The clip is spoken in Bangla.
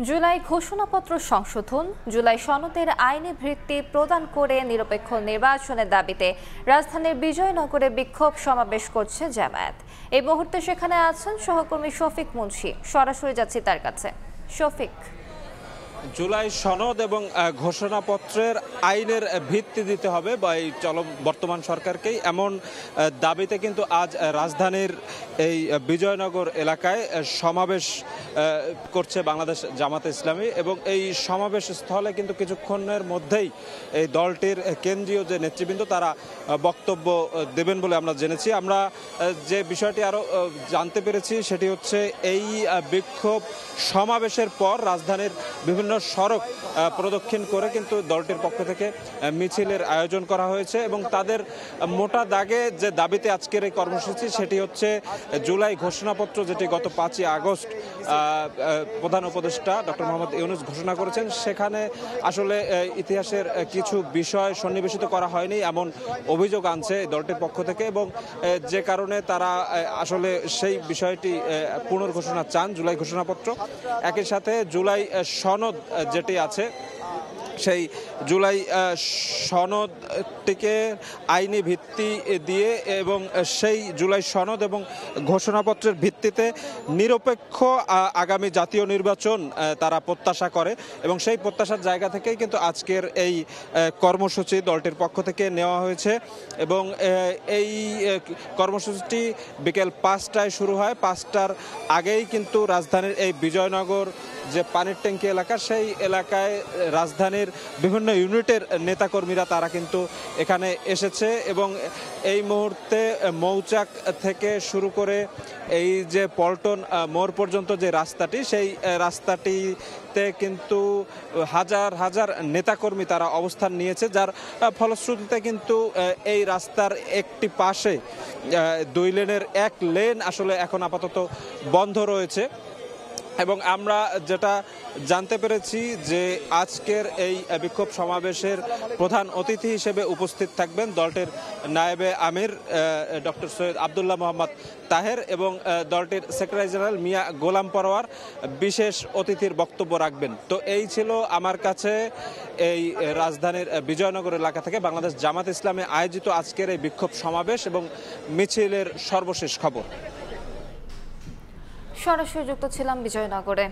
জুলাই ঘোষণাপত্র সংশোধন, জুলাই সনদের আইনি ভিত্তি প্রদান করে নিরপেক্ষ নির্বাচনের দাবিতে রাজধানীর বিজয়নগরে বিক্ষোভ সমাবেশ করছে জামায়াত। এই মুহূর্তে সেখানে আছেন সহকর্মী শফিক মুন্সি। সরাসরি যাচ্ছি তার কাছে। শফিক, জুলাই সনদ এবং ঘোষণাপত্রের আইনের ভিত্তি দিতে হবে বা এই বর্তমান সরকারকেই, এমন দাবিতে কিন্তু আজ রাজধানীর এই বিজয়নগর এলাকায় সমাবেশ করছে বাংলাদেশ জামাতে ইসলামী। এবং এই সমাবেশ স্থলে কিন্তু কিছুক্ষণের মধ্যেই এই দলটির কেন্দ্রীয় যে নেতৃবৃন্দ তারা বক্তব্য দেবেন বলে আমরা জেনেছি। আমরা যে বিষয়টি আরও জানতে পেরেছি সেটি হচ্ছে এই বিক্ষোভ সমাবেশের পর রাজধানীর বিভিন্ন সড়ক প্রদক্ষিণ করে কিন্তু দলটির পক্ষ থেকে মিছিলের আয়োজন করা হয়েছে। এবং তাদের মোটা দাগে যে দাবিতে আজকের এই কর্মসূচি সেটি হচ্ছে জুলাই ঘোষণাপত্র, যেটি গত 5ই আগস্ট প্রধান উপদেষ্টা ডক্টর মোহাম্মদ ইউনূস ঘোষণা করেছেন, সেখানে আসলে ইতিহাসের কিছু বিষয় সন্নিবেশিত করা হয়নি এমন অভিযোগ আনছে দলটির পক্ষ থেকে। এবং যে কারণে তারা আসলে সেই বিষয়টি পুনর্ঘোষণা চান, জুলাই ঘোষণাপত্র। একই সাথে জুলাই সনদ যেটি আছে সেই জুলাই সনদটিকে আইনি ভিত্তি দিয়ে এবং সেই জুলাই সনদ এবং ঘোষণাপত্রের ভিত্তিতে নিরপেক্ষ আগামী জাতীয় নির্বাচন তারা প্রত্যাশা করে। এবং সেই প্রত্যাশার জায়গা থেকেই কিন্তু আজকের এই কর্মসূচি দলটির পক্ষ থেকে নেওয়া হয়েছে। এবং এই কর্মসূচিটি বিকেল 5টায় শুরু হয়। 5টার আগেই কিন্তু রাজধানীর এই বিজয়নগর যে পানির ট্যাঙ্কি এলাকা, সেই এলাকায় রাজধানীর বিভিন্ন ইউনিটের নেতাকর্মীরা তারা কিন্তু এখানে এসেছে। এবং এই মুহূর্তে মৌচাক থেকে শুরু করে এই যে পল্টন মোড় পর্যন্ত যে রাস্তাটি, সেই রাস্তাটিতে কিন্তু হাজার হাজার নেতাকর্মী তারা অবস্থান নিয়েছে, যার ফলশ্রুতিতে কিন্তু এই রাস্তার একটি পাশে 2 লেনের 1 লেন আসলে এখন আপাতত বন্ধ রয়েছে। এবং আমরা যেটা জানতে পেরেছি যে আজকের এই বিক্ষোভ সমাবেশের প্রধান অতিথি হিসেবে উপস্থিত থাকবেন দলটির নায়েবে আমির ডক্টর সৈয়দ আবদুল্লাহ মোহাম্মদ তাহের, এবং দলটির সেক্রেটারি জেনারেল মিয়া গোলাম পরোয়ার বিশেষ অতিথির বক্তব্য রাখবেন। তো এই ছিল আমার কাছে এই রাজধানীর বিজয়নগর এলাকা থেকে বাংলাদেশ জামাত ইসলামী আয়োজিত আজকের এই বিক্ষোভ সমাবেশ এবং মিছিলের সর্বশেষ খবর। সরাসরি যুক্ত ছিলাম বিজয়নগরে।